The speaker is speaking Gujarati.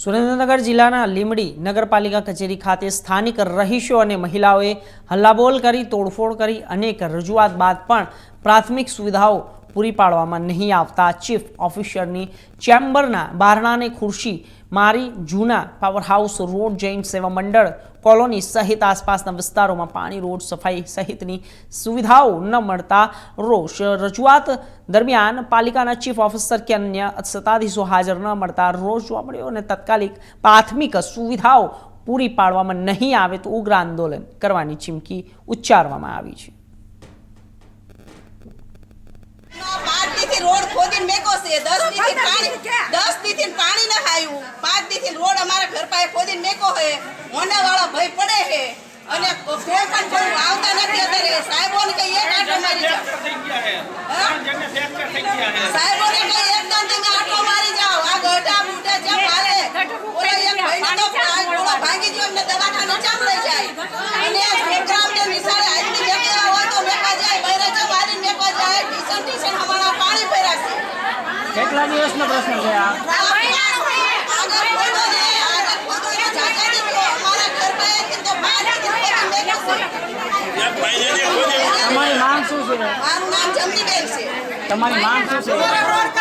સુરેન્દ્રનગર જિલ્લાના લીંબડી નગરપાલિકા કચેરી ખાતે સ્થાનિક રહીશો અને મહિલાઓએ હલ્લાબોલ કરી તોડફોડ કરી અનેક રજૂઆત બાદ પણ પ્રાથમિક સુવિધાઓ પૂરી પાડવામાં નહીં આવતા ચીફ ઓફિસરની ચેમ્બરના બારણાને ખુરશી મારી જૂના પાવર હાઉસ રોડ જૈન સેવા મંડળ કોલોની સહિત આસપાસના વિસ્તારોમાં પાણી રોડ સફાઈ સહિતની સુવિધાઓ ન મળતા રોષ રજૂઆત દરમિયાન પાલિકાના ચીફ ઓફિસર કે અન્ય સત્તાધીશો હાજર ન મળતા રોષ જોવા મળ્યો અને તાત્કાલિક પ્રાથમિક સુવિધાઓ પૂરી પાડવામાં નહીં આવે તો ઉગ્ર આંદોલન કરવાની ચીમકી ઉચ્ચારવામાં આવી છે। रोड खोदी मेको से 10 दी थी पानी न आयु 5 दी थी रोड हमारा घर पाए खोदी मेको है होने वाला भय पड़े है અને કોઈ પણ કોઈ આવતા નથી અત્યારે સાહેબોને કઈ એક આટો મારી જાઓ સાહેબોને કઈ એકદમ તમે આટો મારી જાઓ આ ગઢા બુઢા જે પાલે ઓલા એક ભાઈને તો ગોળો ભાંગી ગયો એમને દવાખાને ચામ લઈ જાય અને પ્રોગ્રામને નિશાળે આજની જગ્યા હોય તો મેકા જાય બૈરા જો મારી મેકા જાય ટીશન હમારા પાણી ભર્યા છે। કેટલા દિવસનો પ્રશ્ન છે આ? તમારી માંગ શું છે? મારું નામ જમનીબેન છે। તમારી માંગ શું છે?